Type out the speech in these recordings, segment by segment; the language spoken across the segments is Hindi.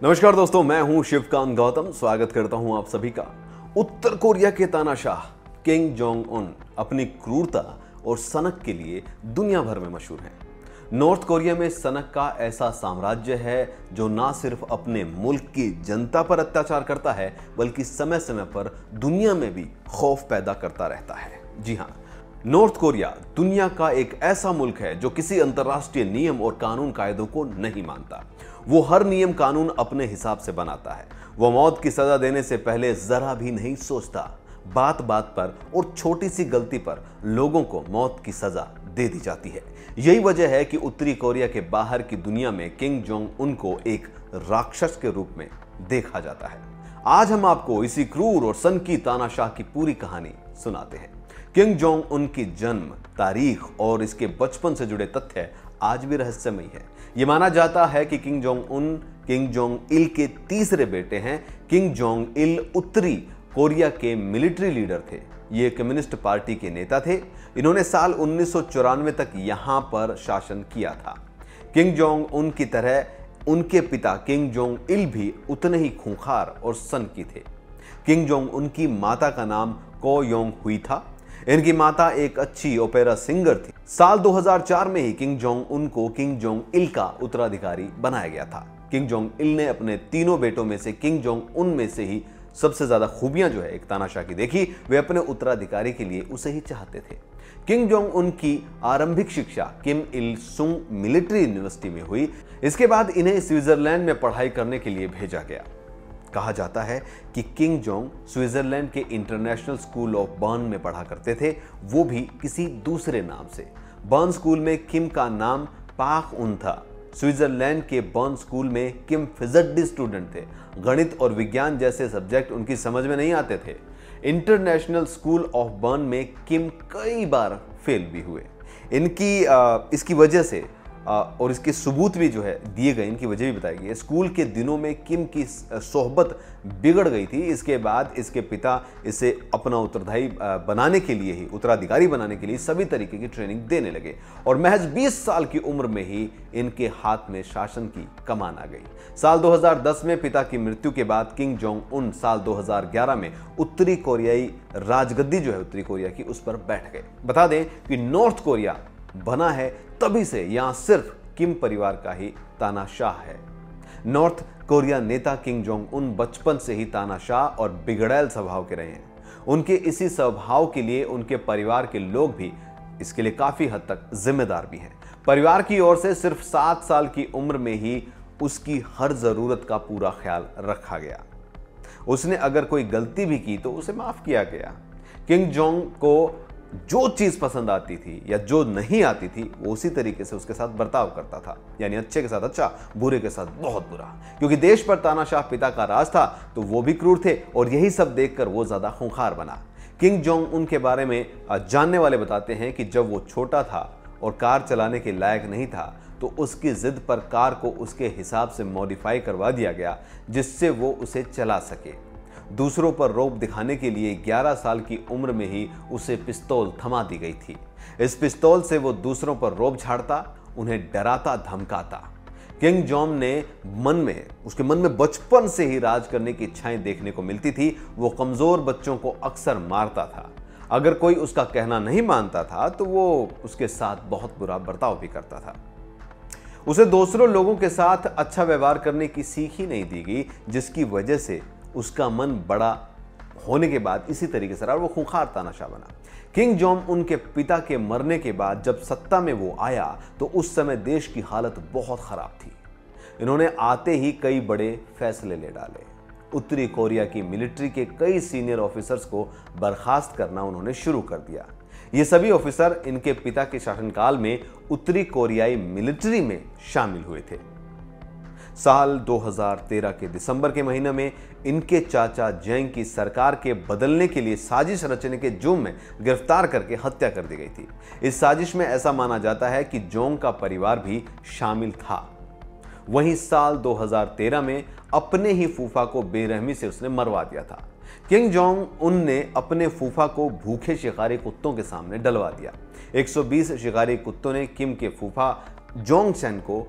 नमस्कार दोस्तों, मैं हूं शिवकांत गौतम। स्वागत करता हूं आप सभी का। उत्तर कोरिया के तानाशाह किम जोंग उन अपनी क्रूरता और सनक के लिए दुनिया भर में मशहूर हैं। नॉर्थ कोरिया में सनक का ऐसा साम्राज्य है जो ना सिर्फ अपने मुल्क की जनता पर अत्याचार करता है बल्कि समय समय पर दुनिया में भी खौफ पैदा करता रहता है। जी हाँ, नॉर्थ कोरिया दुनिया का एक ऐसा मुल्क है जो किसी अंतर्राष्ट्रीय नियम और कानून कायदों को नहीं मानता। वो हर नियम कानून अपने हिसाब से बनाता है। वो मौत की सजा देने से पहले जरा भी नहीं सोचता। बात बात पर और छोटी सी गलती पर लोगों को मौत की सजा दे दी जाती है। यही वजह है कि उत्तरी कोरिया के बाहर की दुनिया में किम जोंग उन को एक राक्षस के रूप में देखा जाता है। आज हम आपको इसी क्रूर और सनकी तानाशाह की पूरी कहानी सुनाते हैं। किम जोंग उन की जन्म तारीख और इसके बचपन से जुड़े तथ्य आज भी रहस्यमयी है। यह माना जाता है कि Kim Jong Un Kim Jong Il के तीसरे बेटे हैं। किम जोंग इल उत्तरी कोरिया के मिलिट्री लीडर थे। ये कम्युनिस्ट पार्टी के नेता थे। इन्होंने साल 1994 तक यहां पर शासन किया था। किम जोंग उन की तरह उनके पिता किम जोंग इल भी उतने ही खूंखार और सनकी थे। किम जोंग उन की माता का नाम को योंग हुई था। इनकी माता एक अच्छी ओपेरा सिंगर थी। साल 2004 में ही किम जोंग उन को किम जोंग इल का उत्तराधिकारी बनाया गया था। किम जोंग इल ने अपने तीनों बेटों में से किम जोंग उन में से ही सबसे ज्यादा खूबियां जो है एक तानाशाह की देखी। वे अपने उत्तराधिकारी के लिए उसे ही चाहते थे। किम जोंग उन की आरंभिक शिक्षा किम इल सुंग मिलिट्री यूनिवर्सिटी में हुई। इसके बाद इन्हें स्विट्जरलैंड में पढ़ाई करने के लिए भेजा गया। कहा जाता है कि किम जोंग स्विट्जरलैंड के इंटरनेशनल स्कूल ऑफ बर्न में पढ़ा करते थे, वो भी किसी दूसरे नाम से। बर्न स्कूल में किम का नाम पाक उन था। स्विट्जरलैंड के बर्न स्कूल में किम फिजडी स्टूडेंट थे। गणित और विज्ञान जैसे सब्जेक्ट उनकी समझ में नहीं आते थे। इंटरनेशनल स्कूल ऑफ बर्न में किम कई बार फेल भी हुए। इसकी वजह से और इसके सबूत भी जो है दिए गए, इनकी वजह भी बताई गई है। स्कूल के दिनों में किम की सोहबत बिगड़ गई थी। इसके बाद इसके पिता इसे अपना उत्तराधिकारी बनाने के लिए सभी तरीके की ट्रेनिंग देने लगे और महज 20 साल की उम्र में ही इनके हाथ में शासन की कमान आ गई। साल 2010 में पिता की मृत्यु के बाद किम जोंग उन साल 2011 में उत्तरी कोरियाई राजगद्दी जो है उत्तरी कोरिया की, उस पर बैठ गए। बता दें कि नॉर्थ कोरिया बना है तभी से यहां सिर्फ किम परिवार का ही तानाशाह है। नॉर्थ कोरिया नेता किम जोंग उन बचपन से ही तानाशाह और बिगड़ैल स्वभाव के रहे हैं। उनके इसी स्वभाव के लिए उनके परिवार के लोग भी इसके लिए काफी हद तक जिम्मेदार भी हैं। परिवार की ओर से सिर्फ 7 साल की उम्र में ही उसकी हर जरूरत का पूरा ख्याल रखा गया। उसने अगर कोई गलती भी की तो उसे माफ किया गया। किम जोंग को जो चीज पसंद आती थी या जो नहीं आती थी वो उसी तरीके से उसके साथ बर्ताव करता था, यानी अच्छे के साथ अच्छा, बुरे के साथ बहुत बुरा। क्योंकि देश पर तानाशाह पिता का राज था तो वो भी क्रूर थे और यही सब देखकर वो ज्यादा खूंखार बना। किम जोंग उन के बारे में जानने वाले बताते हैं कि जब वो छोटा था और कार चलाने के लायक नहीं था तो उसकी जिद पर कार को उसके हिसाब से मॉडिफाई करवा दिया गया जिससे वो उसे चला सके। दूसरों पर रौब दिखाने के लिए 11 साल की उम्र में ही उसे पिस्तौल थमा दी गई थी। इस पिस्तौल से वो दूसरों पर रौब झाड़ता, उन्हें डराता धमकाता। किम जोंग उसके मन में बचपन से ही राज करने की इच्छाएं देखने को मिलती थी। वो कमजोर बच्चों को अक्सर मारता था। अगर कोई उसका कहना नहीं मानता था तो वो उसके साथ बहुत बुरा बर्ताव भी करता था। उसे दूसरों लोगों के साथ अच्छा व्यवहार करने की सीख ही नहीं दी गई, जिसकी वजह से उसका मन बड़ा होने के बाद इसी तरीके से वो खूंखार तानाशाह बना। किम जोंग उनके पिता के मरने के बाद जब सत्ता में वो आया तो उस समय देश की हालत बहुत खराब थी। इन्होंने आते ही कई बड़े फैसले ले डाले। उत्तरी कोरिया की मिलिट्री के कई सीनियर ऑफिसर्स को बर्खास्त करना उन्होंने शुरू कर दिया। ये सभी ऑफिसर इनके पिता के शासनकाल में उत्तरी कोरियाई मिलिट्री में शामिल हुए थे। साल 2013 के दिसंबर के महीने में इनके चाचा जेंग की सरकार के बदलने के लिए साजिश रचने के जुर्म में गिरफ्तार करके हत्या कर दी गई थी। इस साजिश में ऐसा माना जाता है कि जोंग का परिवार भी शामिल था। वहीं साल 2013 में अपने ही फूफा को बेरहमी से उसने मरवा दिया था। किम जोंग उन ने अपने फूफा को भूखे शिकारी कुत्तों के सामने डलवा दिया। 120 शिकारी कुत्तों ने किम के फूफा जोंग सेन को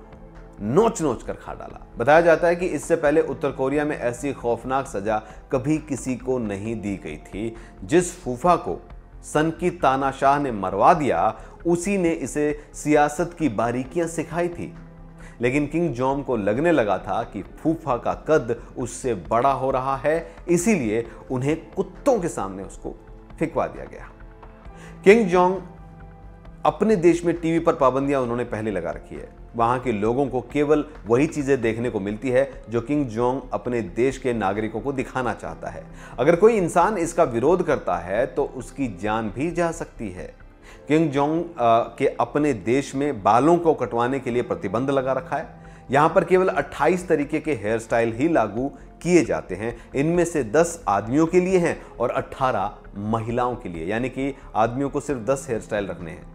नोच नोच कर खा डाला। बताया जाता है कि इससे पहले उत्तर कोरिया में ऐसी खौफनाक सजा कभी किसी को नहीं दी गई थी। जिस फूफा को सन की तानाशाह ने मरवा दिया, उसी ने इसे सियासत की बारीकियां सिखाई थी। लेकिन किंग जोंग को लगने लगा था कि फूफा का कद उससे बड़ा हो रहा है, इसीलिए उन्हें कुत्तों के सामने उसको फेंकवा दिया गया। किंग जोंग अपने देश में टीवी पर पाबंदियां उन्होंने पहले लगा रखी है। वहां के लोगों को केवल वही चीजें देखने को मिलती है जो किंग जोंग अपने देश के नागरिकों को दिखाना चाहता है। अगर कोई इंसान इसका विरोध करता है तो उसकी जान भी जा सकती है। किंग जोंग के अपने देश में बालों को कटवाने के लिए प्रतिबंध लगा रखा है। यहां पर केवल 28 तरीके के हेयर स्टाइल ही लागू किए जाते हैं। इनमें से 10 आदमियों के लिए हैं और 18 महिलाओं के लिए, यानी कि आदमियों को सिर्फ 10 हेयर स्टाइल रखने हैं।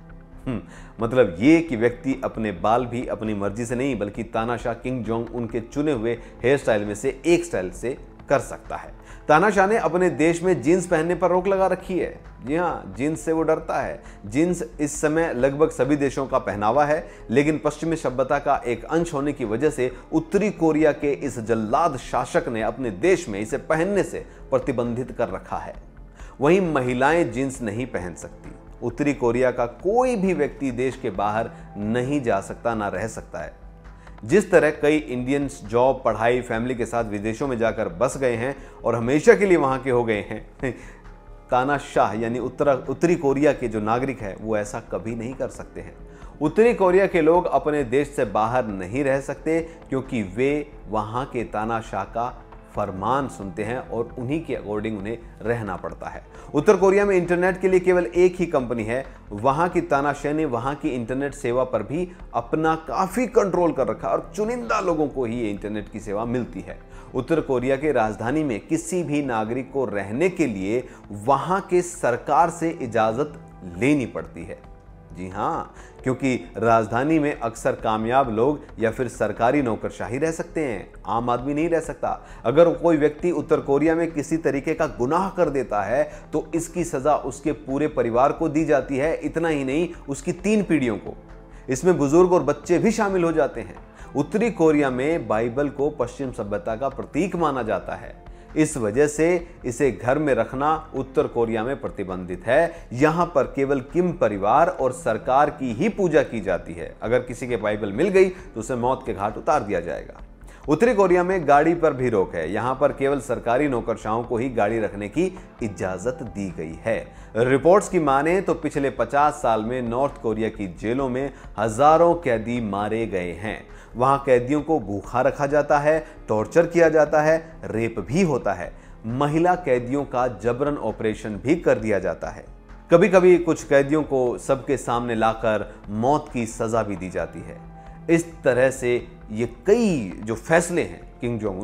मतलब ये कि व्यक्ति अपने बाल भी अपनी मर्जी से नहीं बल्कि तानाशाह किंग जोंग उनके चुने हुए हेयर स्टाइल में से एक स्टाइल से कर सकता है। तानाशाह ने अपने देश में जीन्स पहनने पर रोक लगा रखी है। जी हाँ, जीन्स से वो डरता है। जीन्स इस समय लगभग सभी देशों का पहनावा है, लेकिन पश्चिमी सभ्यता का एक अंश होने की वजह से उत्तरी कोरिया के इस जल्लाद शासक ने अपने देश में इसे पहनने से प्रतिबंधित कर रखा है। वहीं महिलाएं जीन्स नहीं पहन सकती। उत्तरी कोरिया का कोई भी व्यक्ति देश के बाहर नहीं जा सकता, ना रह सकता है। जिस तरह कई इंडियंस जॉब, पढ़ाई, फैमिली के साथ विदेशों में जाकर बस गए हैं और हमेशा के लिए वहां के हो गए हैं, तानाशाह यानी उत्तरी कोरिया के जो नागरिक हैं वो ऐसा कभी नहीं कर सकते हैं। उत्तरी कोरिया के लोग अपने देश से बाहर नहीं रह सकते क्योंकि वे वहां के तानाशाह का फरमान सुनते हैं और उन्हीं के अकॉर्डिंग उन्हें रहना पड़ता है। उत्तर कोरिया में इंटरनेट के लिए केवल एक ही कंपनी है। वहां की तानाशाह ने वहां की इंटरनेट सेवा पर भी अपना काफी कंट्रोल कर रखा और चुनिंदा लोगों को ही ये इंटरनेट की सेवा मिलती है। उत्तर कोरिया के राजधानी में किसी भी नागरिक को रहने के लिए वहां के सरकार से इजाजत लेनी पड़ती है। जी हाँ, क्योंकि राजधानी में अक्सर कामयाब लोग या फिर सरकारी नौकरशाही रह सकते हैं, आम आदमी नहीं रह सकता। अगर कोई व्यक्ति उत्तर कोरिया में किसी तरीके का गुनाह कर देता है तो इसकी सजा उसके पूरे परिवार को दी जाती है। इतना ही नहीं, उसकी 3 पीढ़ियों को। इसमें बुजुर्ग और बच्चे भी शामिल हो जाते हैं। उत्तरी कोरिया में बाइबल को पश्चिम सभ्यता का प्रतीक माना जाता है। इस वजह से इसे घर में रखना उत्तर कोरिया में प्रतिबंधित है। यहां पर केवल किम परिवार और सरकार की ही पूजा की जाती है। अगर किसी के बाइबल मिल गई तो उसे मौत के घाट उतार दिया जाएगा। उत्तरी कोरिया में गाड़ी पर भी रोक है। यहां पर केवल सरकारी नौकरशाहों को ही गाड़ी रखने की इजाजत दी गई है। रिपोर्ट्स की माने तो पिछले 50 साल में नॉर्थ कोरिया की जेलों में हजारों कैदी मारे गए हैं। वहां कैदियों को भूखा रखा जाता है, टॉर्चर किया जाता है, रेप भी होता है। महिला कैदियों का जबरन ऑपरेशन भी कर दिया जाता है। कभी कभी कुछ कैदियों को सबके सामने लाकर मौत की सजा भी दी जाती है। इस तरह से ये कई जो फैसले हैं किंग जोंग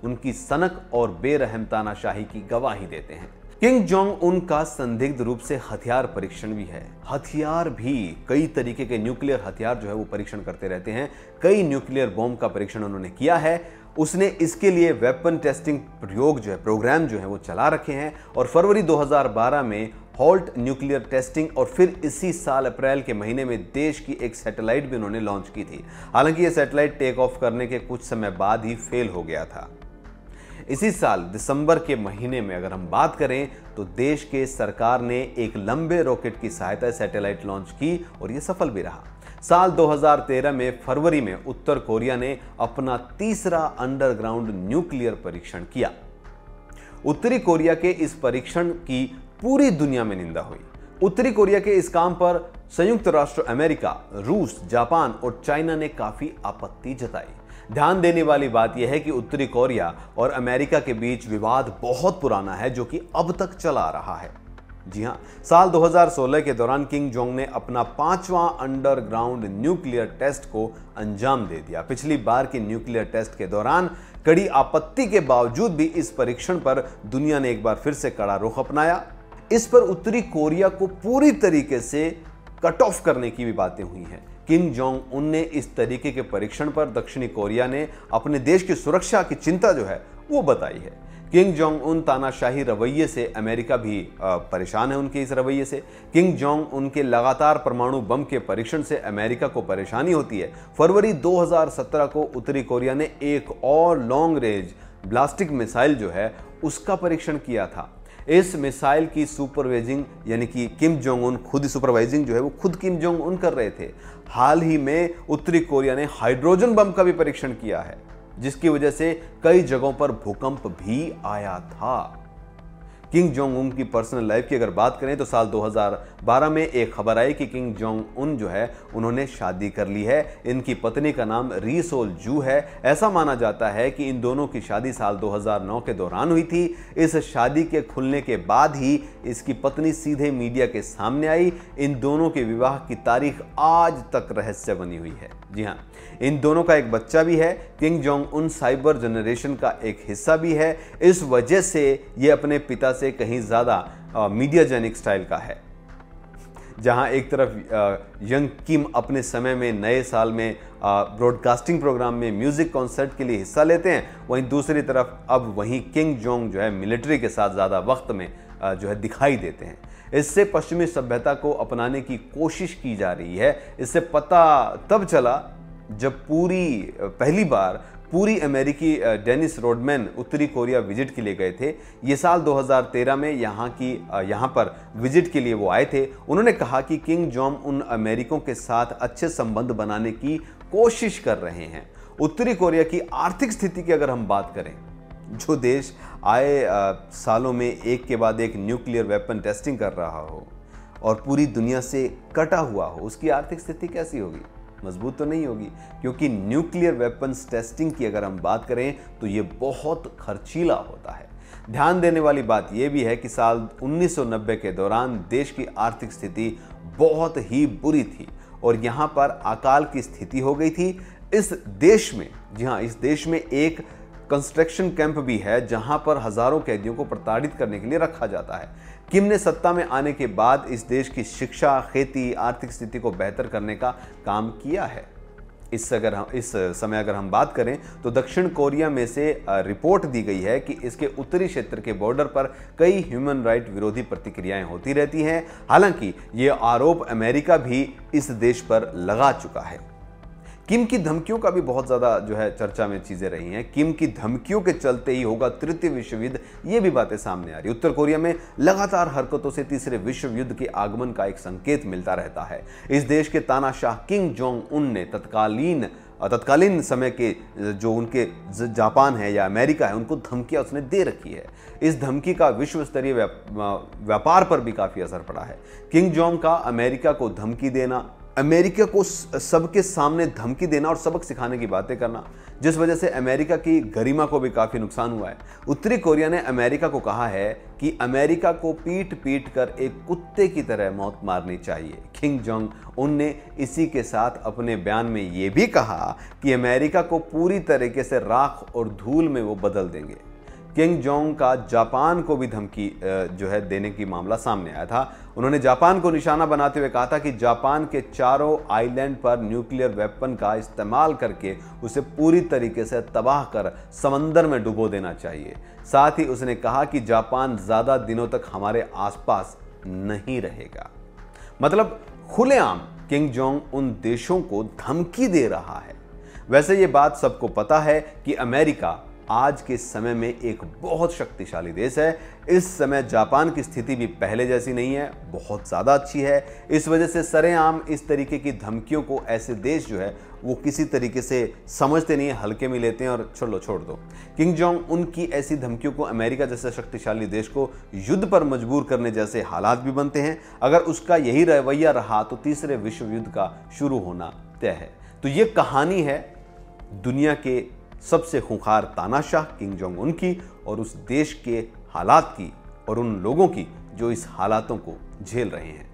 उनकी सनक और बेरहम तानाशाही की गवाही देते हैं। किंग जोंग उन का संदिग्ध रूप से हथियार परीक्षण भी है। हथियार भी कई तरीके के न्यूक्लियर हथियार जो है वो परीक्षण करते रहते हैं। कई न्यूक्लियर बॉम्ब का परीक्षण उन्होंने किया है। उसने इसके लिए वेपन टेस्टिंग प्रोग्राम जो है वो चला रखे हैं और फरवरी 2012 में हॉल्ट न्यूक्लियर टेस्टिंग और फिर इसी साल अप्रैल के महीने में देश की एक सैटेलाइट भी उन्होंने लॉन्च की थी। हालांकि यह सैटेलाइट टेक ऑफ करने के कुछ समय बाद ही फेल हो गया था। इसी साल दिसंबर के महीने में अगर हम बात करें तो देश के सरकार ने एक लंबे रॉकेट की सहायता से सैटेलाइट लॉन्च की और यह सफल भी रहा। साल 2013 में फरवरी में उत्तर कोरिया ने अपना तीसरा अंडरग्राउंड न्यूक्लियर परीक्षण किया। उत्तरी कोरिया के इस परीक्षण की पूरी दुनिया में निंदा हुई। उत्तरी कोरिया के इस काम पर संयुक्त राष्ट्र अमेरिका, रूस, जापान और चाइना ने काफी आपत्ति जताई। ध्यान देने वाली बात यह है कि उत्तरी कोरिया और अमेरिका के बीच विवाद बहुत पुराना है जो कि अब तक चला आ रहा है। जी हां, साल 2016 के दौरान किंग जोंग ने अपना 5वां अंडरग्राउंड न्यूक्लियर टेस्ट को अंजाम दे दिया। पिछली बार के न्यूक्लियर टेस्ट के दौरान कड़ी आपत्ति के बावजूद भी इस परीक्षण पर दुनिया ने एक बार फिर से कड़ा रुख अपनाया। इस पर उत्तरी कोरिया को पूरी तरीके से कट ऑफ करने की भी बातें हुई हैं। किम जोंग उन ने इस तरीके के परीक्षण पर दक्षिणी कोरिया ने अपने देश की सुरक्षा की चिंता जो है वो बताई है। किंग जोंग उन तानाशाही रवैये से अमेरिका भी परेशान है। उनके इस रवैये से किंग जोंग उन के लगातार परमाणु बम के परीक्षण से अमेरिका को परेशानी होती है। फरवरी 2017 को उत्तरी कोरिया ने एक और लॉन्ग रेंज ब्लास्टिक मिसाइल जो है उसका परीक्षण किया था। इस मिसाइल की सुपरवाइजिंग यानी कि किम जोंग उन खुद सुपरवाइजिंग जो है वो खुद किम जोंग उन कर रहे थे। हाल ही में उत्तरी कोरिया ने हाइड्रोजन बम का भी परीक्षण किया है, जिसकी वजह से कई जगहों पर भूकंप भी आया था। किंग जोंग उन की पर्सनल लाइफ की अगर बात करें तो साल 2012 में एक खबर आई कि किंग जोंग उन जो है उन्होंने शादी कर ली है। इनकी पत्नी का नाम री सोल जू है। ऐसा माना जाता है कि इन दोनों की शादी साल 2009 के दौरान हुई थी। इस शादी के खुलने के बाद ही इसकी पत्नी सीधे मीडिया के सामने आई। इन दोनों के विवाह की तारीख आज तक रहस्य बनी हुई है। जी हाँ, इन दोनों का एक बच्चा भी है। King Jong Un cyber generation का एक हिस्सा भी है। इस वजह से ये अपने पिता से कहीं ज़्यादा मीडियाजेनिक स्टाइल का है। जहां एक तरफ यंग किम अपने समय में नए साल में ब्रॉडकास्टिंग प्रोग्राम में म्यूजिक कॉन्सर्ट के लिए हिस्सा लेते हैं, वहीं दूसरी तरफ अब वहीं किंग जोंग जो है मिलिट्री के साथ ज़्यादा वक्त में जो है दिखाई देते हैं। इससे पश्चिमी सभ्यता को अपनाने की कोशिश की जा रही है। इससे पता तब चला जब पहली बार पूरी अमेरिकी डेनिस रोडमैन उत्तरी कोरिया विजिट के लिए गए थे। ये साल 2013 में यहाँ पर विजिट के लिए वो आए थे। उन्होंने कहा कि किंग जोंग उन अमेरिकों के साथ अच्छे संबंध बनाने की कोशिश कर रहे हैं। उत्तरी कोरिया की आर्थिक स्थिति की अगर हम बात करें, जो देश आए सालों में एक के बाद एक न्यूक्लियर वेपन टेस्टिंग कर रहा हो और पूरी दुनिया से कटा हुआ हो, उसकी आर्थिक स्थिति कैसी होगी? मजबूत तो नहीं होगी, क्योंकि न्यूक्लियर वेपन्स टेस्टिंग की अगर हम बात करें तो ये बहुत खर्चीला होता है। ध्यान देने वाली बात यह भी है कि साल 1990 के दौरान देश की आर्थिक स्थिति बहुत ही बुरी थी और यहाँ पर अकाल की स्थिति हो गई थी। इस देश में, जी हाँ, इस देश में एक कंस्ट्रक्शन कैंप भी है जहां पर हजारों कैदियों को प्रताड़ित करने के लिए रखा जाता है। किम ने सत्ता में आने के बाद इस देश की शिक्षा, खेती, आर्थिक स्थिति को बेहतर करने का काम किया है। इस समय अगर हम बात करें तो दक्षिण कोरिया में से रिपोर्ट दी गई है कि इसके उत्तरी क्षेत्र के बॉर्डर पर कई ह्यूमन राइट विरोधी प्रतिक्रियाएं होती रहती हैं। हालांकि ये आरोप अमेरिका भी इस देश पर लगा चुका है। किम की धमकियों का भी बहुत ज़्यादा जो है चर्चा में चीज़ें रही हैं। किम की धमकियों के चलते ही होगा तृतीय विश्व युद्ध, ये भी बातें सामने आ रही। उत्तर कोरिया में लगातार हरकतों से तीसरे विश्व युद्ध के आगमन का एक संकेत मिलता रहता है। इस देश के तानाशाह किंग जोंग उन ने तत्कालीन समय के जो उनके जापान है या अमेरिका है, उनको धमकियां उसने दे रखी है। इस धमकी का विश्व स्तरीय व्यापार पर भी काफ़ी असर पड़ा है। किंग जोंग का अमेरिका को धमकी देना, अमेरिका को सबके सामने धमकी देना और सबक सिखाने की बातें करना, जिस वजह से अमेरिका की गरिमा को भी काफ़ी नुकसान हुआ है। उत्तरी कोरिया ने अमेरिका को कहा है कि अमेरिका को पीट पीट कर एक कुत्ते की तरह मौत मारनी चाहिए। किंग जोंग उन ने इसी के साथ अपने बयान में ये भी कहा कि अमेरिका को पूरी तरीके से राख और धूल में वो बदल देंगे। किंग जोंग का जापान को भी धमकी जो है देने की मामला सामने आया था। उन्होंने जापान को निशाना बनाते हुए कहा था कि जापान के चारों आइलैंड पर न्यूक्लियर वेपन का इस्तेमाल करके उसे पूरी तरीके से तबाह कर समंदर में डुबो देना चाहिए। साथ ही उसने कहा कि जापान ज़्यादा दिनों तक हमारे आसपास नहीं रहेगा। मतलब खुलेआम किंग जोंग उन देशों को धमकी दे रहा है। वैसे ये बात सबको पता है कि अमेरिका आज के समय में एक बहुत शक्तिशाली देश है। इस समय जापान की स्थिति भी पहले जैसी नहीं है, बहुत ज़्यादा अच्छी है। इस वजह से सरेआम इस तरीके की धमकियों को ऐसे देश जो है वो किसी तरीके से समझते नहीं है, हल्के में लेते हैं और छोड़ दो। किंग जोंग उनकी ऐसी धमकियों को अमेरिका जैसे शक्तिशाली देश को युद्ध पर मजबूर करने जैसे हालात भी बनते हैं। अगर उसका यही रवैया रहा तो तीसरे विश्व युद्ध का शुरू होना तय है। तो ये कहानी है दुनिया के सबसे खूंखार तानाशाह किंग जोंग उन की और उस देश के हालात की और उन लोगों की जो इस हालातों को झेल रहे हैं।